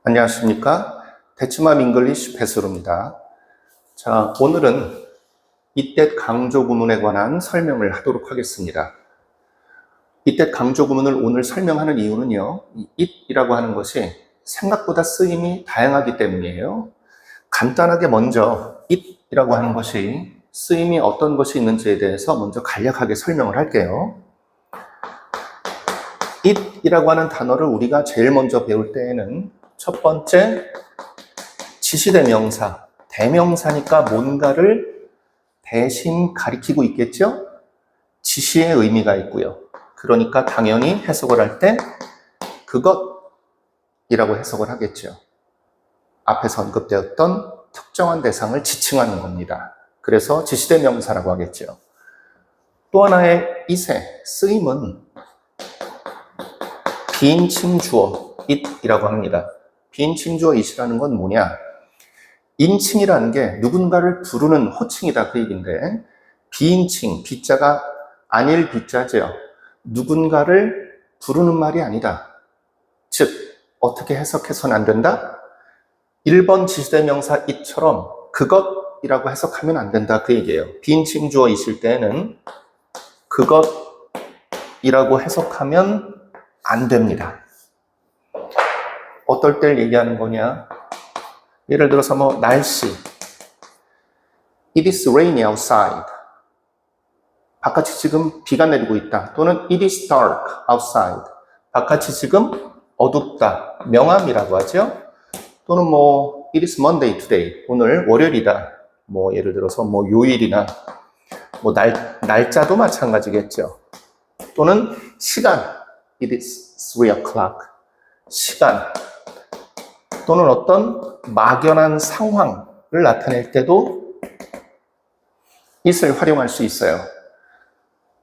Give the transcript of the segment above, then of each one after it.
안녕하십니까? 대치맘 잉글리시 배수로입니다. 자, 오늘은 이때 강조 구문에 관한 설명을 하도록 하겠습니다. 이때 강조 구문을 오늘 설명하는 이유는요, it이라고 하는 것이 생각보다 쓰임이 다양하기 때문이에요. 간단하게 먼저 it이라고 하는 것이 쓰임이 어떤 것이 있는지에 대해서 먼저 간략하게 설명을 할게요. it이라고 하는 단어를 우리가 제일 먼저 배울 때에는 첫 번째, 지시대명사, 대명사니까 뭔가를 대신 가리키고 있겠죠? 지시의 의미가 있고요. 그러니까 당연히 해석을 할 때 그것이라고 해석을 하겠죠. 앞에서 언급되었던 특정한 대상을 지칭하는 겁니다. 그래서 지시대명사라고 하겠죠. 또 하나의 it의 쓰임은 비인칭 주어 it이라고 합니다. 비인칭 주어 it이라는 건 뭐냐? 인칭이라는 게 누군가를 부르는 호칭이다 그 얘기인데, 비인칭, 비자가 아닐 비자죠. 누군가를 부르는 말이 아니다. 즉, 어떻게 해석해서는 안 된다? 1번 지시대명사 it처럼 그것이라고 해석하면 안 된다 그 얘기예요. 비인칭 주어 it일 때는 그것이라고 해석하면 안 됩니다. 어떨 때를 얘기하는 거냐? 예를 들어서 날씨. It is rainy outside. 바깥이 지금 비가 내리고 있다. 또는 It is dark outside. 바깥이 지금 어둡다. 명암이라고 하죠. 또는 It is Monday today. 오늘 월요일이다. 예를 들어서 요일이나 날짜도 마찬가지겠죠. 또는 시간. It is 3 o'clock. 시간. 또는 어떤 막연한 상황을 나타낼 때도 it을 활용할 수 있어요.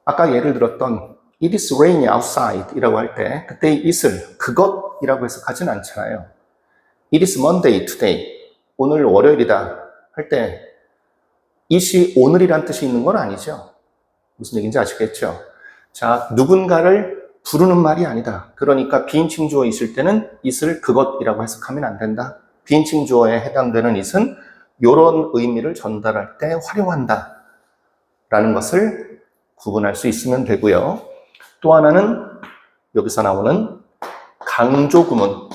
아까 예를 들었던 It is rainy outside 이라고 할 때 그때 it을 그것이라고 해석하진 않잖아요. It is Monday today. 오늘 월요일이다 할 때 it이 오늘이란 뜻이 있는 건 아니죠. 무슨 얘기인지 아시겠죠? 자, 누군가를 부르는 말이 아니다. 그러니까 비인칭 주어 있을 때는 it을 그것이라고 해석하면 안 된다. 비인칭 주어에 해당되는 it은 이런 의미를 전달할 때 활용한다 라는 것을 구분할 수 있으면 되고요. 또 하나는 여기서 나오는 강조구문.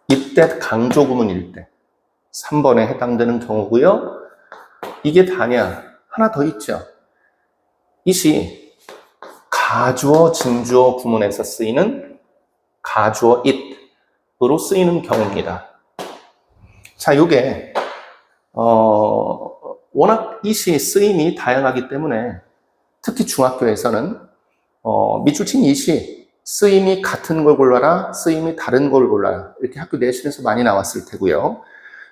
이때 강조구문일 때 3번에 해당되는 경우고요. 이게 다냐? 하나 더 있죠. it이 가주어, 진주어 구문에서 쓰이는 가주어 it으로 쓰이는 경우입니다. 자, 요게 워낙 it이 쓰임이 다양하기 때문에 특히 중학교에서는 밑줄친 it이 쓰임이 같은 걸 골라라, 쓰임이 다른 걸 골라라 이렇게 학교 내신에서 많이 나왔을 테고요.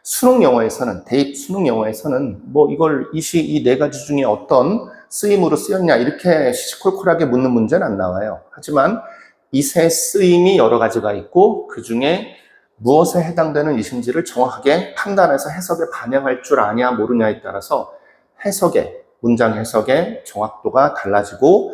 수능 영어에서는, 대입 수능 영어에서는 이걸 it이 이 네 가지 중에 어떤 쓰임으로 쓰였냐 이렇게 시시콜콜하게 묻는 문제는 안 나와요. 하지만 it의 쓰임이 여러 가지가 있고 그 중에 무엇에 해당되는 it인지를 정확하게 판단해서 해석에 반영할 줄 아냐 모르냐에 따라서 문장 해석의 정확도가 달라지고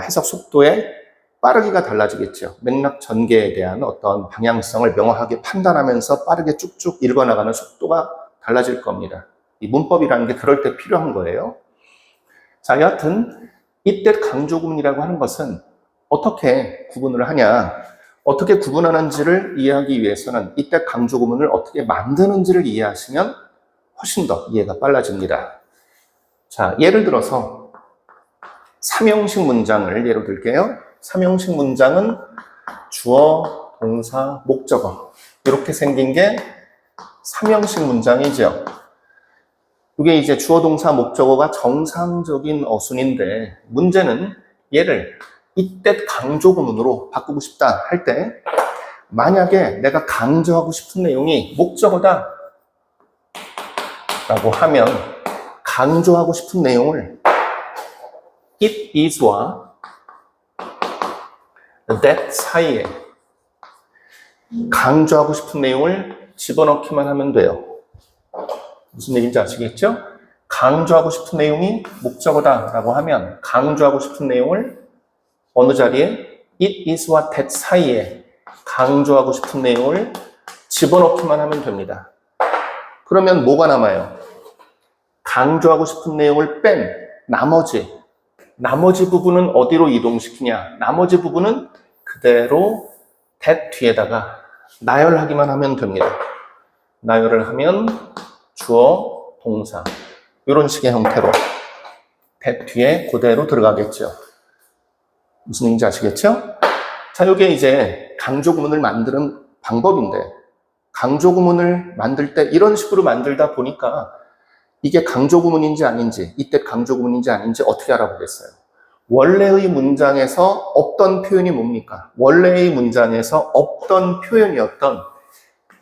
해석 속도의 빠르기가 달라지겠죠. 맥락 전개에 대한 어떤 방향성을 명확하게 판단하면서 빠르게 쭉쭉 읽어나가는 속도가 달라질 겁니다. 이 문법이라는 게 그럴 때 필요한 거예요. 자, 여하튼 이때 강조구문이라고 하는 것은 어떻게 구분을 하냐, 어떻게 구분하는지를 이해하기 위해서는 이때 강조구문을 어떻게 만드는지를 이해하시면 훨씬 더 이해가 빨라집니다. 자, 예를 들어서 3형식 문장을 예로 들게요. 3형식 문장은 주어, 동사, 목적어 이렇게 생긴 게 3형식 문장이죠. 이게 이제 주어, 동사, 목적어가 정상적인 어순인데 문제는 얘를 이때 강조구문으로 바꾸고 싶다 할 때 만약에 내가 강조하고 싶은 내용이 목적어다 라고 하면 강조하고 싶은 내용을 it is와 that 사이에 강조하고 싶은 내용을 집어넣기만 하면 돼요. 무슨 얘기인지 아시겠죠? 강조하고 싶은 내용이 목적어다라고 하면 강조하고 싶은 내용을 어느 자리에 it is와 that 사이에 강조하고 싶은 내용을 집어넣기만 하면 됩니다. 그러면 뭐가 남아요? 강조하고 싶은 내용을 뺀 나머지 부분은 어디로 이동시키냐? 나머지 부분은 그대로 that 뒤에다가 나열하기만 하면 됩니다. 나열을 하면 주어, 동사 이런 식의 형태로 that 뒤에 그대로 들어가겠죠. 무슨 얘기인지 아시겠죠? 자, 이게 이제 강조 구문을 만드는 방법인데 강조 구문을 만들 때 이런 식으로 만들다 보니까 이게 강조 구문인지 아닌지, 이때 강조 구문인지 아닌지 어떻게 알아보겠어요? 원래의 문장에서 없던 표현이 뭡니까? 원래의 문장에서 없던 표현이었던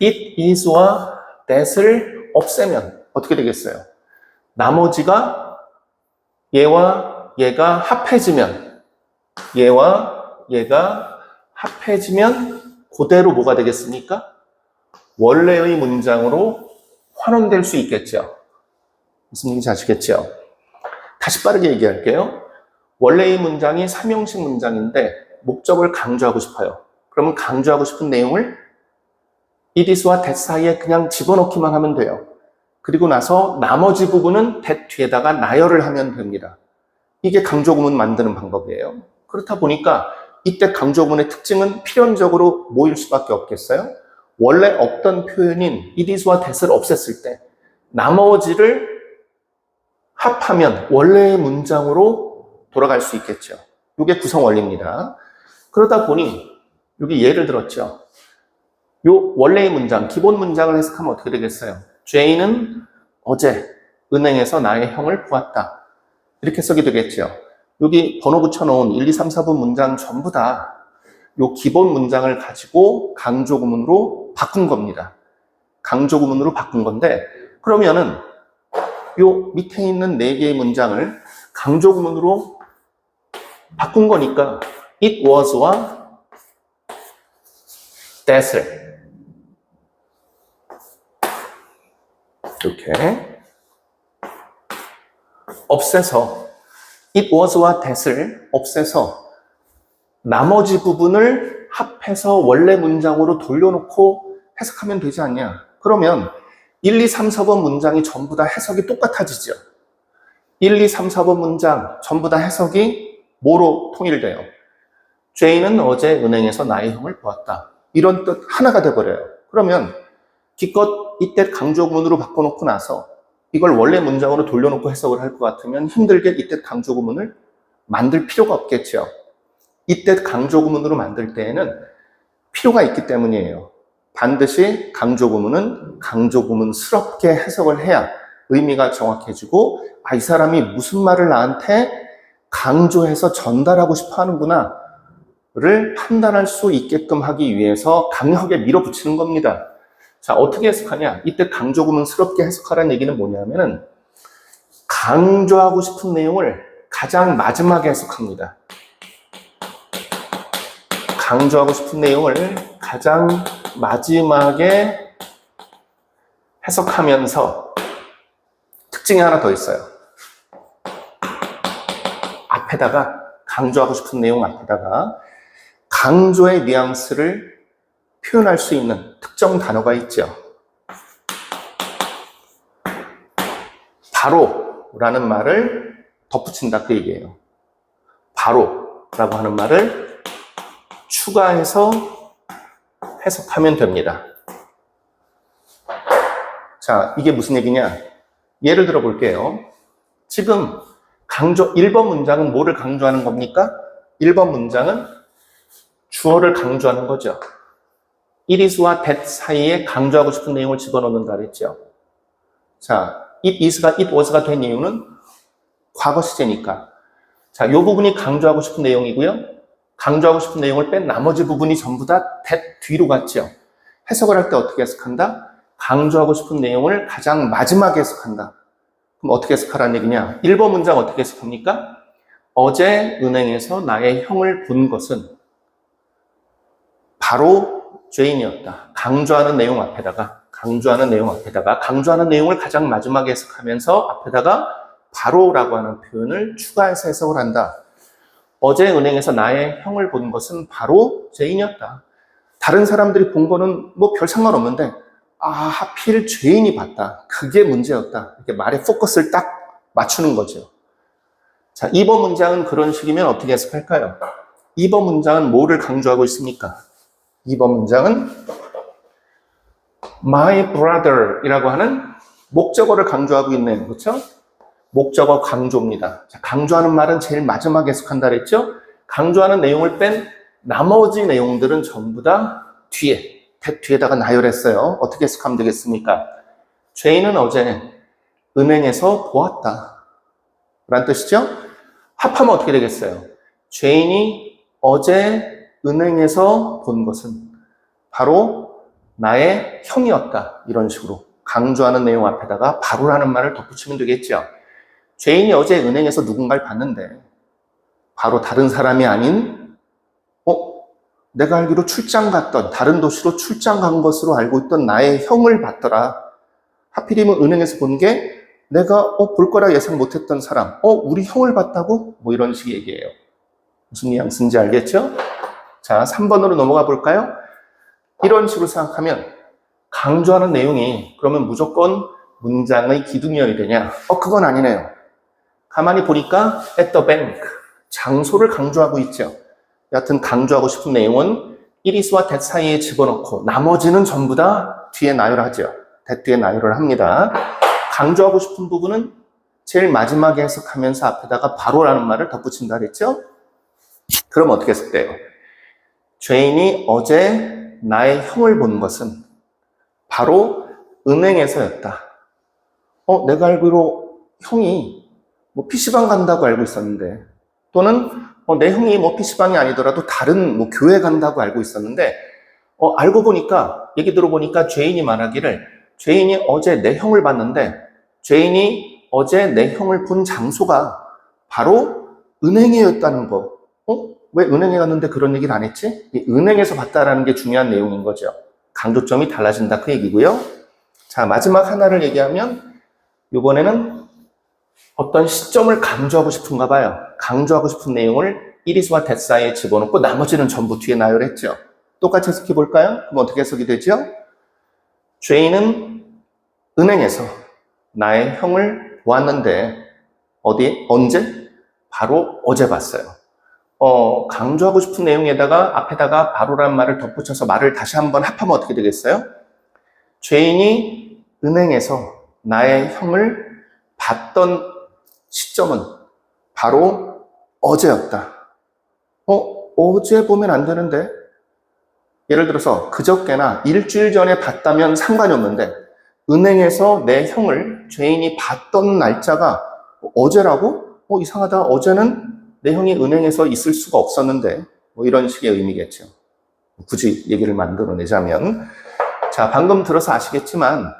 it is와 that을 없애면 어떻게 되겠어요? 나머지가 얘와 얘가 합해지면 그대로 뭐가 되겠습니까? 원래의 문장으로 환원될 수 있겠죠. 무슨 얘기인지 아시겠죠? 다시 빠르게 얘기할게요. 원래의 문장이 삼형식 문장인데 목적을 강조하고 싶어요. 그러면 강조하고 싶은 내용을 it is와 that 사이에 그냥 집어넣기만 하면 돼요. 그리고 나서 나머지 부분은 that 뒤에다가 나열을 하면 됩니다. 이게 강조구문 만드는 방법이에요. 그렇다 보니까 이때 강조구문의 특징은 필연적으로 뭐일 수밖에 없겠어요? 원래 없던 표현인 it is와 that을 없앴을 때 나머지를 합하면 원래의 문장으로 돌아갈 수 있겠죠. 이게 구성 원리입니다. 그러다 보니 여기 예를 들었죠. 요 원래의 문장, 기본 문장을 해석하면 어떻게 되겠어요? J는 어제 은행에서 나의 형을 보았다. 이렇게 해석이 되겠죠. 여기 번호 붙여놓은 1, 2, 3, 4분 문장 전부 다 요 기본 문장을 가지고 강조구문으로 바꾼 겁니다. 강조구문으로 바꾼 건데 그러면은 요 밑에 있는 4개의 문장을 강조구문으로 바꾼 거니까 it was와 that을 이렇게 없애서 it was와 that을 없애서 나머지 부분을 합해서 원래 문장으로 돌려놓고 해석하면 되지 않냐? 그러면 1, 2, 3, 4번 문장이 전부 다 해석이 똑같아지죠. 1, 2, 3, 4번 문장 전부 다 해석이 뭐로 통일돼요? J는 어제 은행에서 나의 형을 보았다. 이런 뜻 하나가 돼버려요. 그러면 기껏 이때 강조구문으로 바꿔놓고 나서 이걸 원래 문장으로 돌려놓고 해석을 할 것 같으면 힘들게 이때 강조구문을 만들 필요가 없겠죠. 이때 강조구문으로 만들 때에는 필요가 있기 때문이에요. 반드시 강조구문은 강조구문스럽게 해석을 해야 의미가 정확해지고 이 사람이 무슨 말을 나한테 강조해서 전달하고 싶어 하는구나 를 판단할 수 있게끔 하기 위해서 강하게 밀어붙이는 겁니다. 자, 어떻게 해석하냐? 이때 강조구문스럽게 해석하라는 얘기는 뭐냐면은 강조하고 싶은 내용을 가장 마지막에 해석합니다. 강조하고 싶은 내용을 가장 마지막에 해석하면서 특징이 하나 더 있어요. 앞에다가 강조하고 싶은 내용 앞에다가 강조의 뉘앙스를 표현할 수 있는 특정 단어가 있죠. 바로라는 말을 덧붙인다 그 얘기예요. 바로라고 하는 말을 추가해서 해석하면 됩니다. 자, 이게 무슨 얘기냐? 예를 들어 볼게요. 지금 1번 문장은 뭐를 강조하는 겁니까? 1번 문장은 주어를 강조하는 거죠. it is와 that 사이에 강조하고 싶은 내용을 집어넣는다 그랬죠. 자, it is가 it was가 된 이유는 과거 시제니까. 자, 이 부분이 강조하고 싶은 내용이고요. 강조하고 싶은 내용을 뺀 나머지 부분이 전부 다 that 뒤로 갔죠. 해석을 할 때 어떻게 해석한다? 강조하고 싶은 내용을 가장 마지막에 해석한다. 그럼 어떻게 해석하라는 얘기냐? 1번 문장 어떻게 해석합니까? 어제 은행에서 나의 형을 본 것은 바로 죄인이었다. 강조하는 내용 앞에다가 강조하는 내용을 가장 마지막에 해석하면서 앞에다가 바로라고 하는 표현을 추가해서 해석을 한다. 어제 은행에서 나의 형을 본 것은 바로 죄인이었다. 다른 사람들이 본 거는 뭐 별 상관없는데 하필 죄인이 봤다. 그게 문제였다. 이렇게 말에 포커스를 딱 맞추는 거죠. 자, 2번 문장은 그런 식이면 어떻게 해석할까요? 2번 문장은 뭐를 강조하고 있습니까? 2번 문장은 my brother 이라고 하는 목적어를 강조하고 있네요. 그렇죠? 목적어 강조입니다. 자, 강조하는 말은 제일 마지막에 해석한다 그랬죠? 강조하는 내용을 뺀 나머지 내용들은 전부 다 뒤에다가 나열했어요. 어떻게 해석하면 되겠습니까? 죄인은 어제 은행에서 보았다 라는 뜻이죠? 합하면 어떻게 되겠어요? 죄인이 어제 은행에서 본 것은 바로 나의 형이었다. 이런 식으로 강조하는 내용 앞에다가 바로라는 말을 덧붙이면 되겠죠. 죄인이 어제 은행에서 누군가를 봤는데 바로 다른 사람이 아닌 내가 알기로 출장 갔던 다른 도시로 출장 간 것으로 알고 있던 나의 형을 봤더라. 하필이면 은행에서 본 게 내가 볼 거라 예상 못했던 사람. 우리 형을 봤다고? 뭐 이런 식의 얘기예요. 무슨 뉘앙스인지 알겠죠? 자, 3번으로 넘어가 볼까요? 이런 식으로 생각하면 강조하는 내용이 그러면 무조건 문장의 기둥이어야 되냐? 그건 아니네요. 가만히 보니까 at the bank, 장소를 강조하고 있죠. 여하튼 강조하고 싶은 내용은 itis와 that 사이에 집어넣고 나머지는 전부 다 뒤에 나열하죠. that 뒤에 나열을 합니다. 강조하고 싶은 부분은 제일 마지막에 해석하면서 앞에다가 바로라는 말을 덧붙인다 그랬죠? 그럼 어떻게 해석돼요? 죄인이 어제 나의 형을 본 것은 바로 은행에서였다. 내가 알기로 형이 PC방 간다고 알고 있었는데, 또는 내 형이 PC방이 아니더라도 다른 교회 간다고 알고 있었는데, 알고 보니까, 얘기 들어보니까 죄인이 말하기를, 죄인이 어제 내 형을 봤는데, 죄인이 어제 내 형을 본 장소가 바로 은행이었다는 거. 왜 은행에 갔는데 그런 얘기를 안 했지? 이 은행에서 봤다라는 게 중요한 내용인 거죠. 강조점이 달라진다 그 얘기고요. 자, 마지막 하나를 얘기하면 이번에는 어떤 시점을 강조하고 싶은가 봐요. 강조하고 싶은 내용을 itis와 that 사이에 집어넣고 나머지는 전부 뒤에 나열했죠. 똑같이 해석해 볼까요? 그럼 어떻게 해석이 되죠? 죄인은 은행에서 나의 형을 보았는데 언제? 바로 어제 봤어요. 강조하고 싶은 내용에다가 앞에다가 바로란 말을 덧붙여서 말을 다시 한번 합하면 어떻게 되겠어요? 죄인이 은행에서 나의 형을 봤던 시점은 바로 어제였다. 어제 보면 안 되는데? 예를 들어서 그저께나 일주일 전에 봤다면 상관이 없는데 은행에서 내 형을 죄인이 봤던 날짜가 어제라고? 이상하다. 어제는 내 형이 은행에서 있을 수가 없었는데 이런 식의 의미겠죠. 굳이 얘기를 만들어내자면 자, 방금 들어서 아시겠지만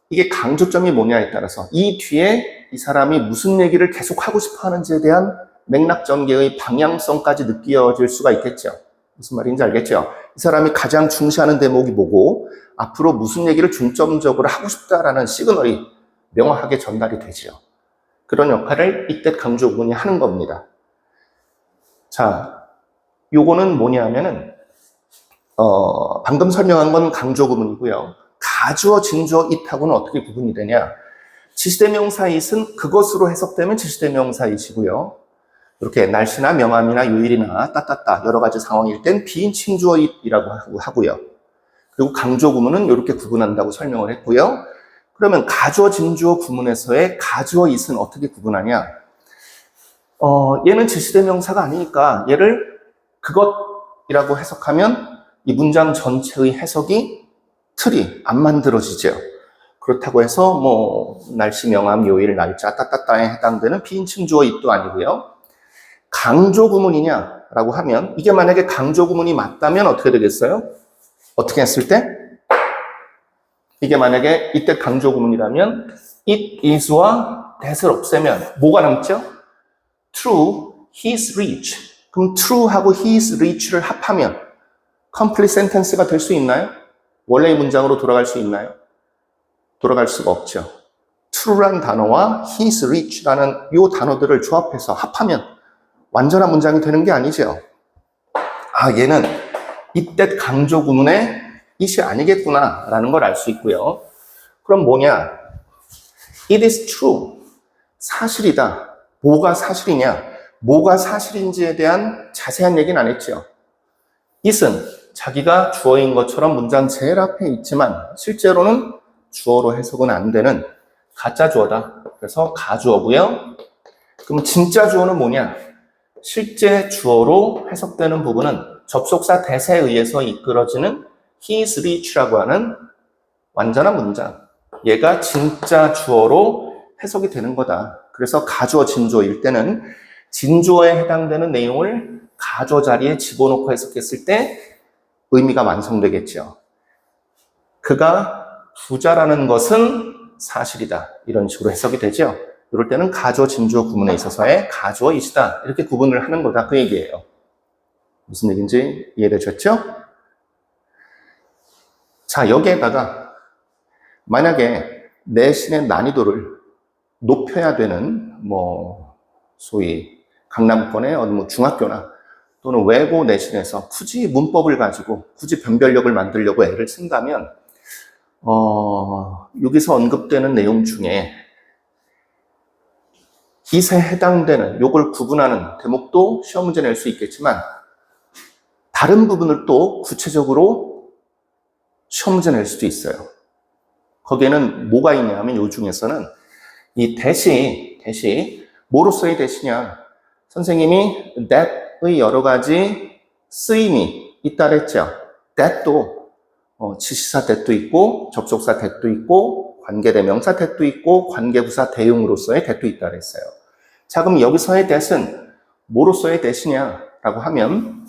이게 강조점이 뭐냐에 따라서 이 뒤에 이 사람이 무슨 얘기를 계속 하고 싶어 하는지에 대한 맥락 전개의 방향성까지 느껴질 수가 있겠죠. 무슨 말인지 알겠죠? 이 사람이 가장 중시하는 대목이 뭐고 앞으로 무슨 얘기를 중점적으로 하고 싶다라는 시그널이 명확하게 전달이 되죠. 그런 역할을 이때 강조 구문이 하는 겁니다. 자, 요거는 뭐냐면은 방금 설명한 건 강조 구문이고요. 가주어, 진주어, it하고는 어떻게 구분이 되냐? 지시대명사 it은 그것으로 해석되면 지시대명사 it이고요. 이렇게 날씨나 명암이나 요일이나 따따따 여러 가지 상황일 땐 비인칭 주어 it이라고 하고요. 그리고 강조 구문은 이렇게 구분한다고 설명을 했고요. 그러면 가주어, 진주어 구문에서의 가주어 it은 어떻게 구분하냐? 얘는 지시대명사가 아니니까 얘를 그것이라고 해석하면 이 문장 전체의 해석이 틀이 안 만들어지죠. 그렇다고 해서 날씨, 명암, 요일, 날짜, 따따따에 해당되는 비인칭 주어 it도 아니고요. 강조 구문이냐라고 하면 이게 만약에 강조 구문이 맞다면 어떻게 되겠어요? 어떻게 했을 때? 이게 만약에 이때 강조 구문이라면 it is와 that을 없애면 뭐가 남죠? true, he's rich. 그럼 true하고 he's rich를 합하면 complete sentence가 될 수 있나요? 원래의 문장으로 돌아갈 수 있나요? 돌아갈 수가 없죠. true란 단어와 he's rich라는 이 단어들을 조합해서 합하면 완전한 문장이 되는 게 아니죠. 얘는 이때 강조 구문의 it이 아니겠구나라는 걸 알 수 있고요. 그럼 뭐냐? It is true. 사실이다. 뭐가 사실이냐? 뭐가 사실인지에 대한 자세한 얘기는 안 했죠. it은 자기가 주어인 것처럼 문장 제일 앞에 있지만 실제로는 주어로 해석은 안 되는 가짜 주어다. 그래서 가주어고요. 그럼 진짜 주어는 뭐냐? 실제 주어로 해석되는 부분은 접속사 that에 의해서 이끌어지는 he is rich라고 하는 완전한 문장. 얘가 진짜 주어로 해석이 되는 거다. 그래서 가주어 진주어일 때는 진주어에 해당되는 내용을 가주어 자리에 집어넣고 해석했을 때 의미가 완성되겠죠. 그가 부자라는 것은 사실이다. 이런 식으로 해석이 되죠. 이럴 때는 가주어 진주어 구문에 있어서의 가주어 it이다. 이렇게 구분을 하는 거다. 그 얘기예요. 무슨 얘기인지 이해되셨죠? 자, 여기에다가 만약에 내신의 난이도를 높여야 되는 소위 강남권의 어느 중학교나 또는 외고 내신에서 굳이 문법을 가지고 굳이 변별력을 만들려고 애를 쓴다면 여기서 언급되는 내용 중에 it에 해당되는 요걸 구분하는 대목도 시험 문제 낼 수 있겠지만 다른 부분을 또 구체적으로 시험 문제 낼 수도 있어요. 거기에는 뭐가 있냐면 요 중에서는 이 that이 뭐로서의 that이냐? 선생님이 that의 여러 가지 쓰임이 있다 그랬죠. that도 지시사 that도 있고 접속사 that도 있고 관계대명사 that도 있고 관계부사 대용으로서의 that도 있다 그랬어요. 자, 그럼 여기서의 that은 뭐로서의 that이냐라고 하면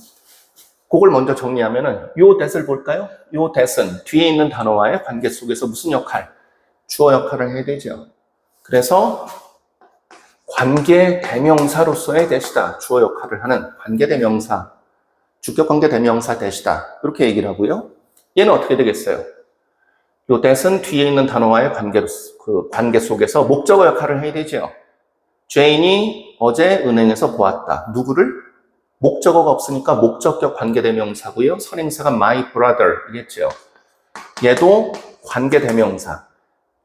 그걸 먼저 정리하면은 요 that을 볼까요? 요 that은 뒤에 있는 단어와의 관계 속에서 무슨 역할? 주어 역할을 해야 되죠. 그래서 관계대명사로서의 that이다. 주어 역할을 하는 관계대명사, 주격관계대명사 that이다. 이렇게 얘기를 하고요. 얘는 어떻게 되겠어요? 요 that은 뒤에 있는 단어와의 관계 속에서 목적어 역할을 해야 되죠. 제인이 어제 은행에서 보았다. 누구를? 목적어가 없으니까 목적격 관계대명사고요. 선행사가 my brother이겠죠. 얘도 관계대명사.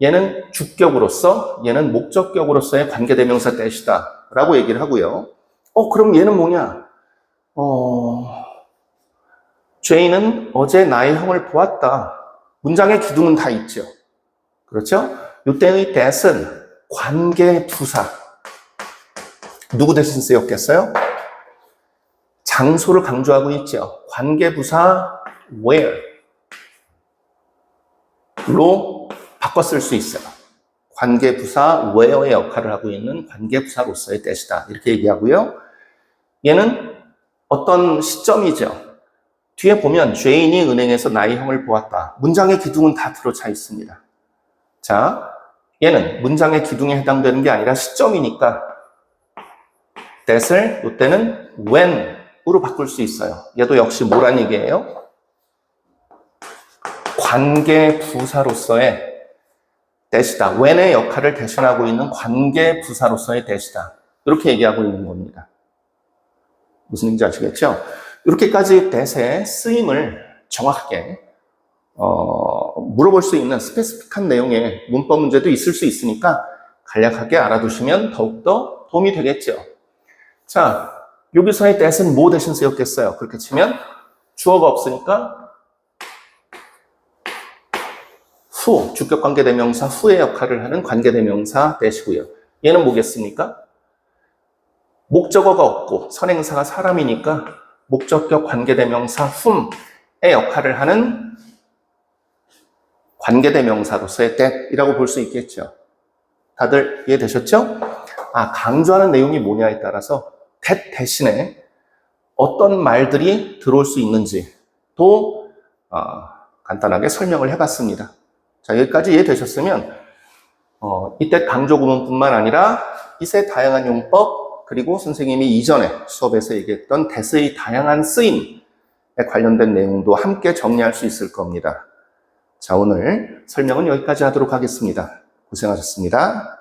얘는 주격으로서, 얘는 목적격으로서의 관계대명사 that이다 라고 얘기를 하고요. 그럼 얘는 뭐냐? 제인은 어제 나의 형을 보았다. 문장의 기둥은 다 있죠. 그렇죠? 이때의 that은 관계부사. 누구 대신 쓰였겠어요? 장소를 강조하고 있죠. 관계부사 where로 바꿔 쓸 수 있어요. 관계부사 where의 역할을 하고 있는 관계부사로서의 that이다. 이렇게 얘기하고요. 얘는 어떤 시점이죠. 뒤에 보면 제인이 은행에서 나의 형을 보았다. 문장의 기둥은 다 들어차 있습니다. 자, 얘는 문장의 기둥에 해당되는 게 아니라 시점이니까 that을 이때는 when으로 바꿀 수 있어요. 얘도 역시 뭐란 얘기예요? 관계부사로서의 that이다. when의 역할을 대신하고 있는 관계부사로서의 that이다. 이렇게 얘기하고 있는 겁니다. 무슨 얘기인지 아시겠죠? 이렇게까지 that의 쓰임을 정확하게 물어볼 수 있는 스페시픽한 내용의 문법 문제도 있을 수 있으니까 간략하게 알아두시면 더욱더 도움이 되겠죠. 자, 여기서의 that은 뭐 대신 쓰였겠어요? 그렇게 치면 주어가 없으니까 후, 주격관계대명사 후의 역할을 하는 관계대명사 that이고요. 얘는 뭐겠습니까? 목적어가 없고 선행사가 사람이니까 목적격 관계대명사 whom의 역할을 하는 관계대명사로서의 that이라고 볼 수 있겠죠. 다들 이해되셨죠? 강조하는 내용이 뭐냐에 따라서 that 대신에 어떤 말들이 들어올 수 있는지도 간단하게 설명을 해봤습니다. 자, 여기까지 이해되셨으면 이때 강조 구문뿐만 아니라 it의 다양한 용법 그리고 선생님이 이전에 수업에서 얘기했던 that의 다양한 쓰임에 관련된 내용도 함께 정리할 수 있을 겁니다. 자, 오늘 설명은 여기까지 하도록 하겠습니다. 고생하셨습니다.